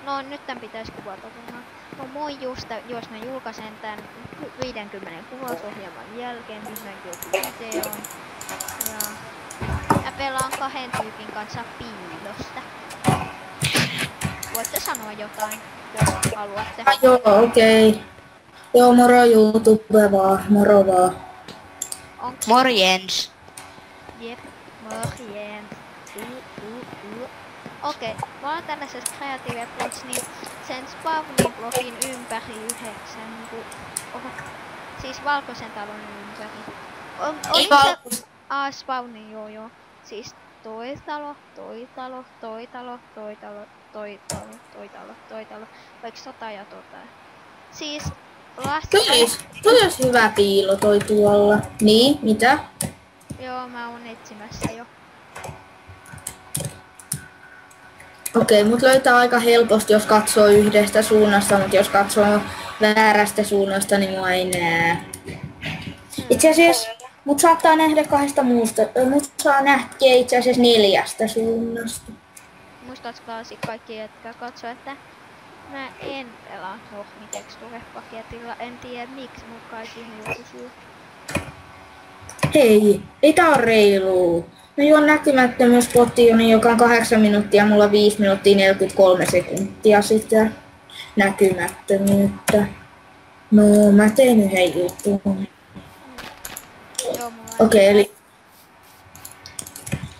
No nyt tän pitäis kuvata kunnolla. No moi just, jos mä julkaisen tän 50 kuvausohjelman jälkeen vihdoinkin joku videon. Ja pelaan 2 tyypin kanssa piilosta. Voitte sanoa jotain, jos haluatte. Joo, okei. Joo, moro YouTube vaan, moro vaan. Morjens. Jep, morjens. Okei, mä oon tällaisessa Creative Plots, niin sen spawnin blogin ympäri 9, siis valkoisen talon ympäri. Oli se... spawnin, joo. Siis toi talo. Vaikka sota ja tota. Siis Toi olisi hyvä piilo toi tuolla. Niin, mitä? Joo, mä oon etsimässä jo. Okei, mut löytää aika helposti, jos katsoo yhdestä suunnasta, mutta jos katsoo väärästä suunnasta, niin mua ei näe. Itse asiassa mut saattaa nähdä 2 muusta, mut saa nähdä itse asiassa 4 suunnasta. Muistatkaasi kaikki, jotka katsoo, että mä en pelaa Tekstuure-paketilla. En tiedä miksi, mutta kai siihen joku syy. Hei, ei tää on reiluu. Mä juon näkymättömyyspotioni, joka on 8 minuuttia, mulla on 5 minuuttia 43 sekuntia sitä näkymättömyyttä. No, mä tein yhden jutun. Okei, eli...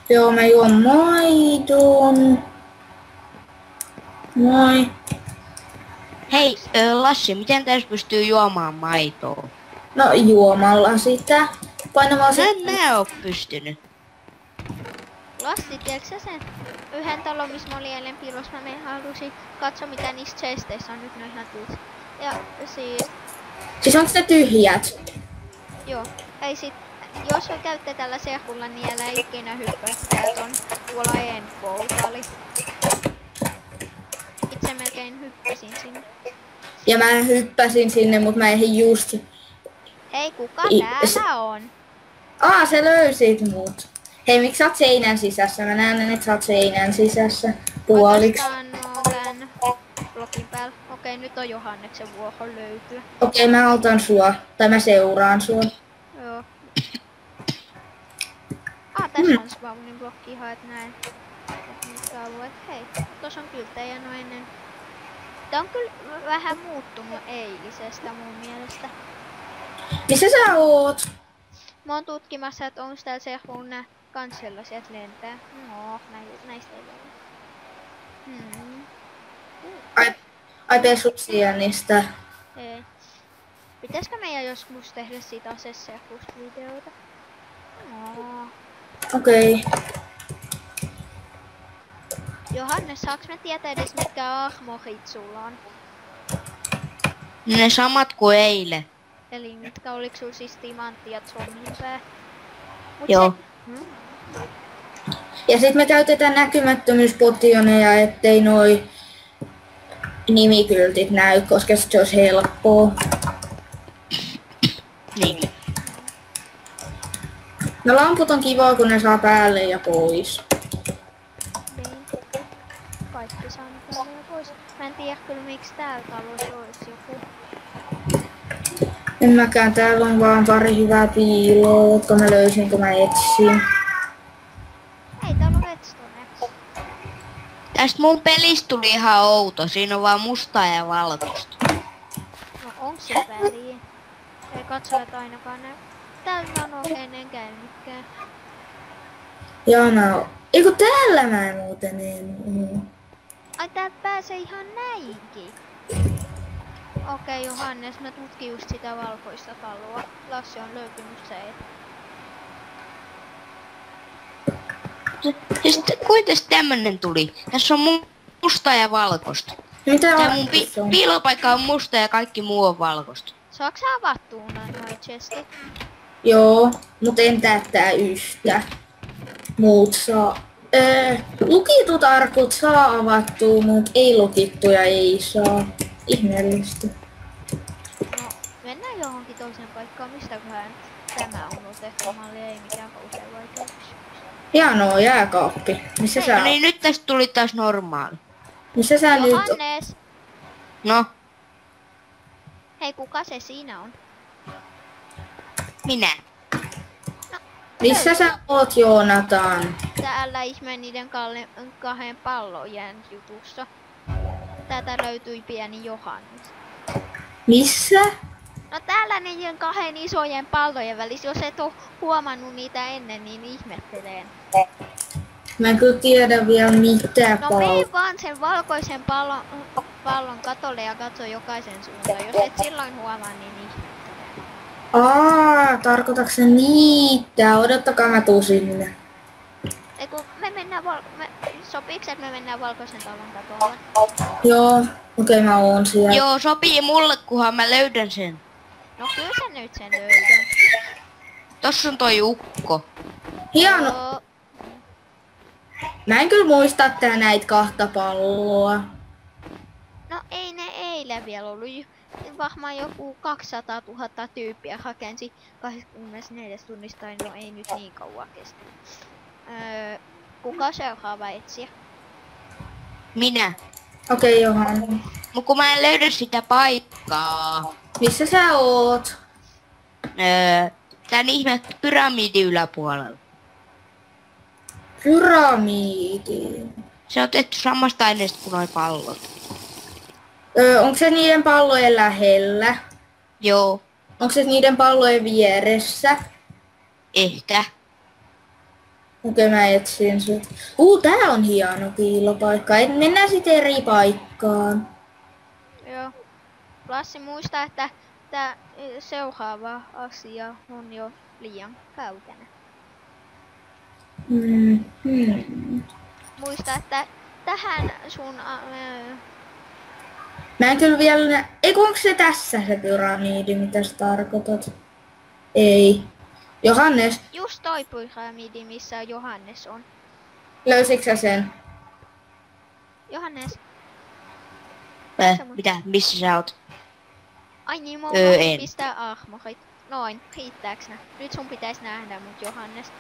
Joo, mä juon maidon. Moi. Hei, Lassi, miten tässä pystyy juomaan maitoa? No, juomalla sitä. Painamalla sitä. Mä oon pystynyt. Lassi, tiedätkö sä sen yhden talon, missä mä olin eilen piilossa, mä halusin katsoa mitä niistä chesteissä on nyt, ne on ihan tyys. Ja siis onko ne tyhjät? Joo, ei sit, jos käytte tällä serkulla, niin älä ikinä hyppää, täältä on tuolla endportali. Itse melkein hyppäsin sinne. Ja mä hyppäsin sinne, mut mä ehdin just... Hei, kuka täällä on? Sä löysit mut. Hei, miksi sä oot seinän sisässä? Mä näen, että sä oot seinän sisässä puoliksi. Tän blogin päällä. Okei, nyt on Johanneksen vuoro löytyä. Okei, mä autan sua. Tai mä seuraan sua. Joo. Tässä on spawnin blokki ihan, et näin. Et mitkä alueet. Hei, tos on kylttejä noinen. Tää on kyllä vähän muuttunut eilisestä mun mielestä. Missä sä oot? Mä oon tutkimassa, että onko täällä servun nää kans sellaisia, et lentää. No, näistä ei ole. Ai pesusienistä. Ei. Pitäisikö meidän joskus tehdä siitä asesservus-videoita? No. Okei. Johannes, saaks me tietää edes mitkä armorit sulla on? Ne samat kuin eilen. Eli mitkä oliks sul siis timantti ja zombiepää? Joo. Ja sit me käytetään näkymättömyyspotioneja, ettei noi nimikyltit näy, koska se olisi helppoa. Niin. No lamput on kivaa, kun ne saa päälle ja pois. Niin. Kaikki saa päälle ja pois. Mä en tiedä kyllä miksi täällä talossa olisi joku. En mäkään, täällä on vaan pari hyvää piiloa, jotka mä löysin kun mä etsin. Ei täällä on redstone. Tästä mun pelistä tuli ihan outo, siinä on vaan mustaa ja valkoista. No onks se väliä? Ei katsojat ainakaan näy. Täällä on ennen käynytkään. Jana, eiku täällä mä muuten en. Ai täältä pääsee ihan näinkin. Okei, Johannes, mä tutkin just sitä valkoista taloa. Lassi on löytynyt se. Siis kuitenkin tämmönen tuli. Tässä on musta ja valkoista. Mitä Tää mun piilopaikka on musta ja kaikki muu on valkoista. Saaks sä avattua noin chestit? Joo, mut en täyttää yhtä. Muut saa. Lukitut arkut saa avattua, mut ei lukittuja ei saa. Ihmeellistä. No, mennään johonkin toiseen paikkaan. Mistäköhän tämä on otettu malli? Ei mikään kauhean vaikeuksia. Hienoa, jääkaappi. Missä sä No niin, nyt tästä tuli taas normaali. Missä sä nyt... Johannes! No, Hei, kuka se siinä on? minä. Missä sä oot, Joonatan? Täällä ihme niiden kahden pallojen jutussa. Täältä löytyi pieni Johannes. Missä? No täällä niiden kahden isojen pallojen välissä. Jos et oo huomannut niitä ennen, niin ihmettelen. Mä en kyllä tiedä vielä mitä No mene vaan sen valkoisen pallon katolle ja katso jokaisen suuntaan. Jos et silloin huomaa, niin ihmettelen. Tarkoitatko se niitä? Odottakaa, mä tuun sinne. Eiku me mennään sopiiks, että me mennään valkoisen pallon katolle? Joo, okei, mä oon siellä. Joo, sopii mulle, kunhan mä löydän sen. No kyllä sä nyt sen löydän. Tossa on toi ukko. Hieno. Joo. Mä en kyllä muista, että näitä kahta palloa. No ei ne eilen vielä ollut. Varmaan joku 200 000 tyyppiä hakensi 24 tunnista, no ei nyt niin kauan kestä. Kuka seuraava etsiä? Minä. Okei, Johan. Mut kun mä en löydä sitä paikkaa. Missä sä oot? Tän ihme pyramidin yläpuolella. Pyramidi. Se on tehty samasta aineesta kuin noi pallot. Onko se niiden pallojen lähellä? Joo, Onko se niiden pallojen vieressä? ehkä. Okei, mä etsin sen. Tää on hieno piilopaikka. Mennään sitten eri paikkaan. Joo. Lassi muista, että tää seuraava asia on jo liian kaukana. Muista, että tähän sun... Mä en kyllä vielä Eiku, onko se tässä se pyramidi, mitä sä tarkoitat? Ei. Johannes, Just toi pyramidi, missä Johannes on. löysitkö sä sen? Johannes. Mitä? Missä sä oot? Ai niin, mä En. pistää armorit. Noin, riittääks nää? Nyt sun pitäis nähdä mut Johannes.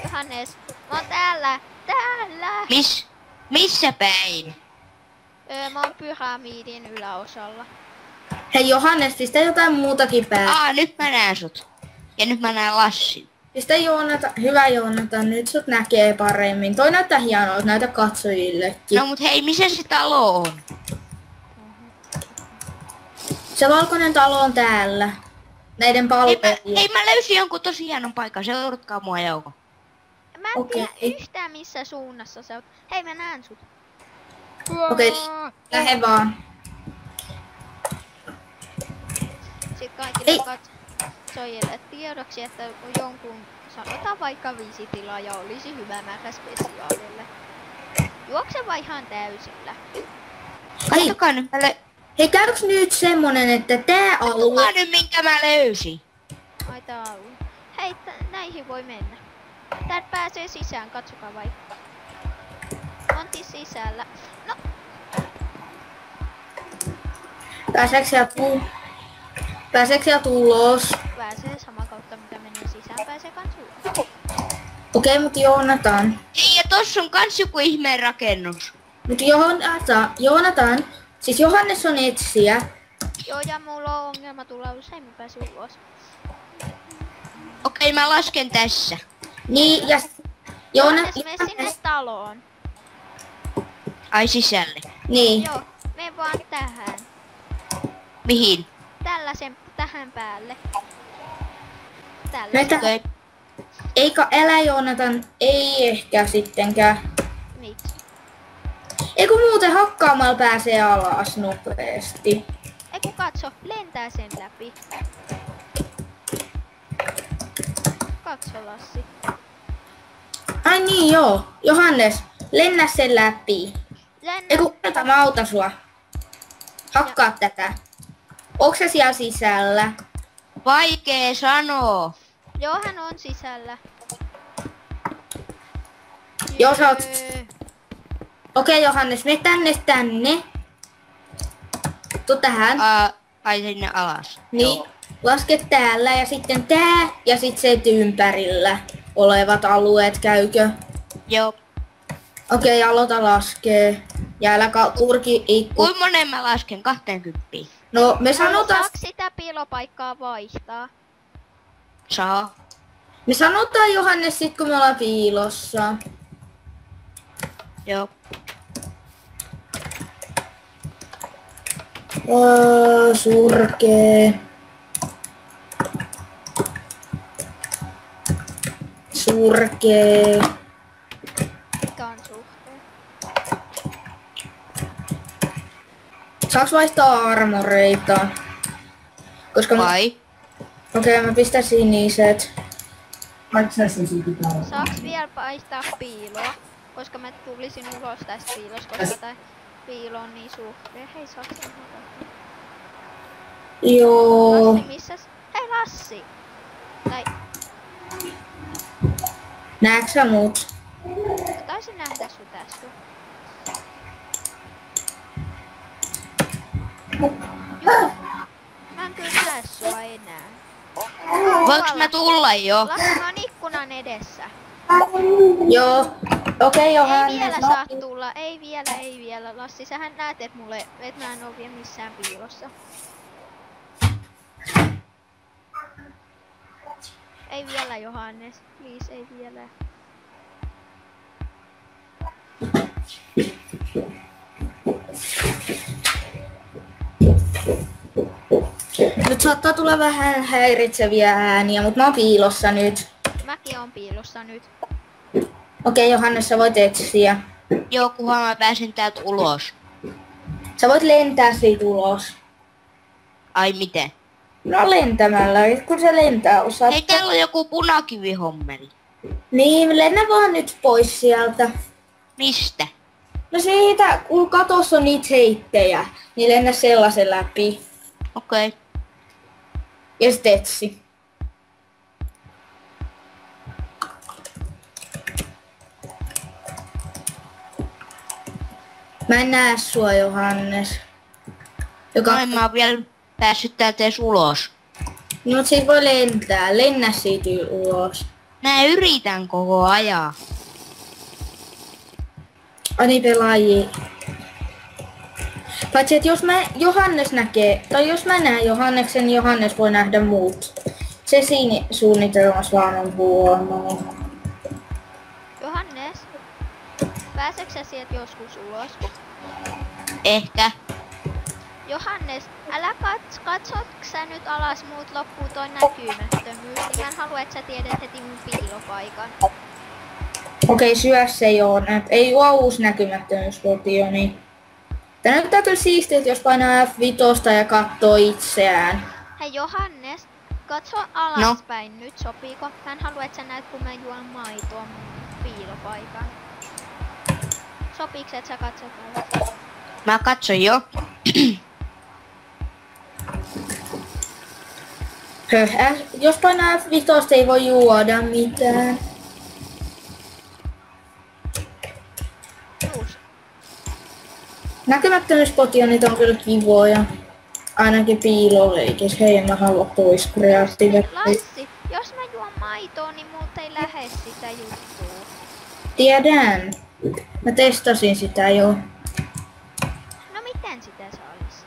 Johannes, mä oon täällä! Täällä! Missä päin? Mä oon pyramidin yläosalla. Hei Johannes, pistä jotain muutakin päälle. Nyt mä näen sut. Ja nyt mä näen Lassin. Pistä Joonatan, hyvä Joonatan, nyt sut näkee paremmin. Toi näyttää hienolta, näytä katsojillekin. No mut hei, missä se talo on? Se valkoinen talo on täällä. Näiden palvelujen. Hei, mä löysin jonkun tosi hienon paikan. Seuratkaa mua Jouko. Mä en Okei. tiedä yhtään missä suunnassa sä oot. Hei, mä näen sut. Okei, lähde vaan. Sitten kaikille katsojille tiedoksi, että jonkun, sanotaan vaikka 5 tilaa olisi hyvä määrä spesiaalille. Juokse vaan ihan täysillä. Katsokaa nyt, Hei, käykö nyt semmonen, että tää alue... katsokaa nyt minkä mä löysin. Ai tää alue. Hei, näihin voi mennä. Täältä pääsee sisään, katsokaa vaikka. Onti sisällä. No, Pääseekö sieltä ulos? pääsee sama kautta mitä menee sisään, pääsee kans ulos. Okei, mut Joonatan. Hei, ja tossa on kans joku ihmeen rakennus. Mut Joonatan. Siis Johannes on etsijä. Joo, ja mulla on ongelma tulla usein, mä pääsin ulos. Okei, mä lasken tässä. Niin, ja Johannes, mene sinne taloon. Ai sisälle. Niin. Joo, mene vaan tähän. Mihin? Tähän päälle. Tällä. Okei. Eikä älä Joonatan, ei ehkä sittenkään. Miksi? Eikö muuten hakkaamalla pääsee alas nopeasti? Eiku katso, lentää sen läpi. Katso Lassi. Ai niin joo, Johannes, lennä sen läpi. Lennä. Eiku, mä autan sua. Hakkaa tätä. Onko se siellä sisällä? Vaikee sanoa. Joo, hän on sisällä. Joo, sä oot... Jee. Okei Johannes, mene tänne. Tuu tähän. Ai sinne alas. Niin, Joo. laske täällä ja sitten tää ja sitten se ympärillä olevat alueet, käykö? Joo. Okei, aloita laskee. Ja älä kurki ikku. Kuinka monen mä lasken? 20? No me sanotaan, Saaks sitä piilopaikkaa vaihtaa? Saa. me sanotaan Johannes sit kun me ollaan piilossa. Joo. Surkee. Surkee. Mikä on suhteen? Saaks vaihtaa armoreita? Koska Vai? okei, mä pistän siniset. Saaks vielä vaihtaa piiloa? Koska mä tulisin ulos tästä piilosta, koska tää piilo on niin suhteen. Hei, saaks sen vaihtaa? Joo. Lassi, missäs? Hei Lassi! Tai Näetkö sä mut? taisin nähdä sut äsken. Joo. Mä en kyllä näe sua enää. Voinko mä tulla jo? Lassi, mä oon ikkunan edessä. Joo. Okei, Ei Johannes. vielä saa tulla, ei vielä. Lassi, sähän näet, et mä en oo vielä missään piilossa. Ei vielä, Johannes. Please, ei vielä. Nyt saattaa tulla vähän häiritseviä ääniä, mutta mä oon piilossa nyt. Mäkin oon piilossa nyt. Okei, Johannes, sä voit etsiä. Joo, kunhan mä pääsin täältä ulos. Sä voit lentää siitä ulos. Ai miten? No lentämällä, kun se lentää osaat. Hei, täällä on joku punakivihommeli. Niin, lennä vaan nyt pois sieltä. Mistä? No siitä, kun katossa on niitä heittejä, niin lennä sellaisen läpi. Okei. Ja sit etsi. Mä en näe sua, Johannes. No en mä oo vielä päässyt täältä edes ulos. No mut siitä voi lentää. Lennä siitä ulos. Mä yritän koko ajan. Ani pelaajia. Paitsi että jos mä Johannes näkee, tai jos mä näen Johanneksen, niin Johannes voi nähdä muut. Se siinä suunnitelmassa vaan on huono. Johannes, pääseekö sä sieltä joskus ulos? Ehkä. Johannes, älä katsotko sä nyt alas, muut loppuu toi näkymättömyys, niin mä en halua, että sä tiedät heti mun piilopaikan. Okei, syö se joo. Ei oo uusi näkymättömyyskotio, niin... Tää näyttää kyllä siistiltä, jos painaa F5 ja katsoo itseään. Hei Johannes, katso alaspäin nyt, sopiiko? Mä en halua, että sä näet, kun mä juon maitoa mun piilopaikan. Sopiiko, että sä katsot alas? Mä katson jo. Jos painaa F5 ei voi juoda mitään. Juus. Näkymättömyyspotionit on kyllä kivoja. Ainakin piiloleikis. Hei, en mä halua pois kreatiivisesti. Lassi, jos mä juon maitoa, niin muut ei lähde sitä juttua. Tiedän. Mä testasin sitä jo. No miten sitä saisi?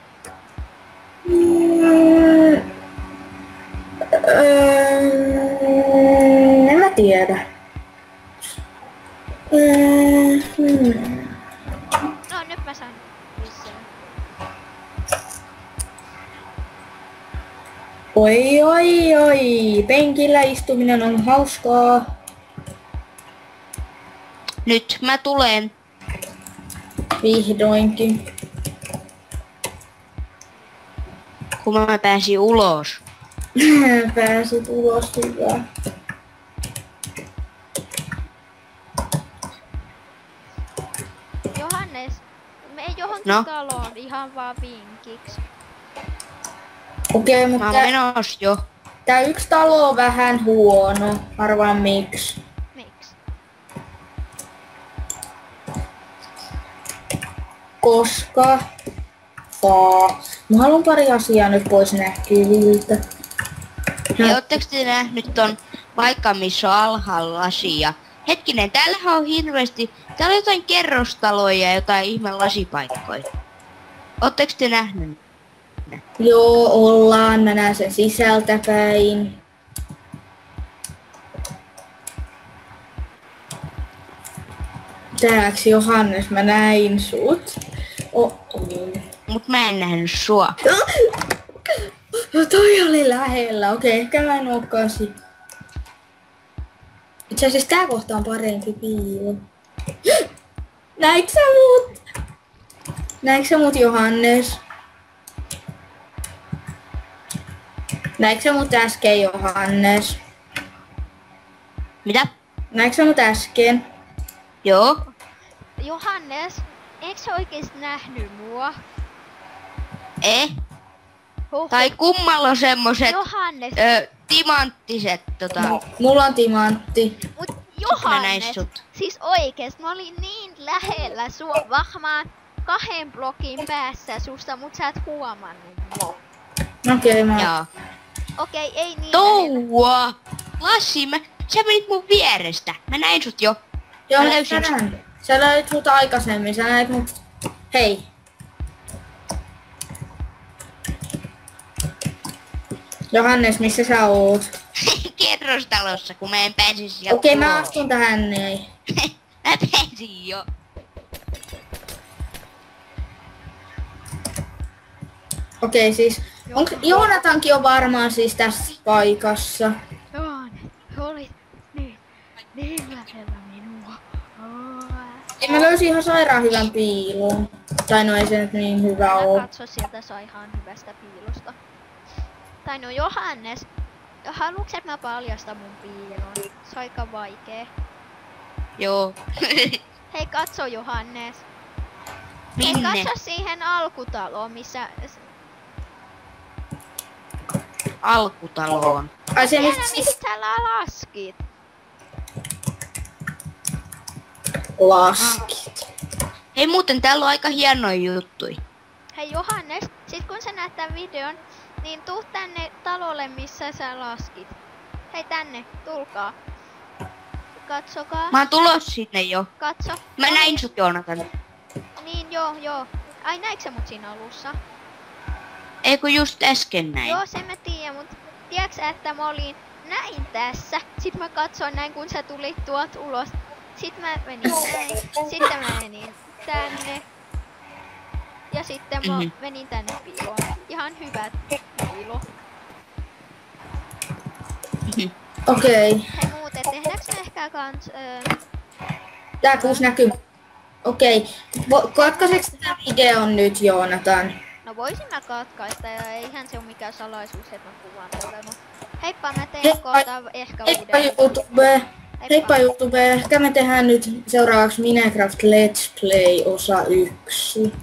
En mä tiedä. No nyt mä saan lisää. Oi oi oi, penkillä istuminen on hauskaa. Nyt mä tulen. Vihdoinkin. Kun mä pääsin ulos. Pääsit ulos, hyvä. Johannes, me johonkin No? taloon ihan vaan vinkiksi. Okei, Mä mutta oon menossa jo. tää yksi talo on vähän huono. Arvaan miksi. Miksi? Koska... Mä haluan pari asiaa nyt pois näkyviltä. Hei, ootteko te nähnyt ton paikka, missä on alhaalla lasi ja Hetkinen, täällähän on hirveesti... Täällä on jotain kerrostaloja ja jotain ihme lasipaikkoja. Ootteko te nähnyt? Joo, ollaan. Mä näen sen sisältä päin. Tääks Johannes, mä näin sut. Mut mä en nähnyt sua. No toi oli lähellä. Okei, ehkä mä en oo 8. Itse asiassa tää kohta on parempi piilo. Näitkö sä mut? Näitkö sä mut Johannes? Näitkö sä mut äsken Johannes? Mitä? Näitkö sä mut äsken? Joo. Johannes, eikö sä oikeesti nähnyt mua? Huhhuh. Tai kummalla on semmoset Johannes, timanttiset Mulla on timantti. mut Mä näin Johannes, sut. siis oikeesti mä olin niin lähellä sua vahmaan 2 blokin päässä susta, mut sä et huomannut mua. Okei, mä... Joo. Okei, ei niin lähellä. Touwa! Lassi, sä menit mun vierestä. Mä näin sut jo. Joo, Mä sä löysin sut. näin. Sä näit mut aikaisemmin, sä näit mut... Hei. Johannes, missä sä oot? Kerrostalossa, kun mä en pääse sieltä Okei, mä ulos. astun tähän näin. Mä pääsin jo. Okei, siis... Onko Joonatankin on varmaan siis tässä paikassa? Johannes, sä olit niin lähellä minua. Ja mä löysin ihan sairaan hyvän piilon. Tai no ei se nyt niin hyvä Älä oo. katso sieltä saa ihan hyvästä piilosta. Tai no Johannes, haluuks et mä paljasta mun piilon? Se on aika vaikee. Joo. Hei katso Johannes. Minne? Hei katso siihen alkutaloon, missä... Alkutaloon. Ai se Tiedä nyt siis mistä sä laskit. laskit. Hei muuten, täällä on aika hienoja juttui. Hei Johannes, sit kun sä näet tän videon, niin tuu tänne talolle missä sä laskit. Hei tänne, tulkaa. Katsokaa. Mä oon tulos sinne jo. Katso. Mä näin sut, Joonatan. Niin joo. Ai näitkö sä mut siinä alussa? Ei kun just äsken näin. Joo, sen mä tiedän, mut tiedätkö että mä olin näin tässä. Sit mä katsoin näin kun sä tulit tuot ulos. Sit mä menin näin. Sitten mä menin tänne. Ja sitten mä menin tänne piiloon. Ihan hyvä piilo. Okei. Hei muuten, tehdäänkö me ehkä kans... Tää kuus näkyy. Okei. Katkaiseks tää videon nyt, Joonatan? No voisin mä katkaista ja eihän se oo mikään salaisuus, että mä kuvaan tällä. Mut heippa, mä teen Heippa. kohta ehkä Heippa uuden. YouTube. Heippa YouTube. Ehkä me tehdään nyt seuraavaksi Minecraft Let's Play osa 1.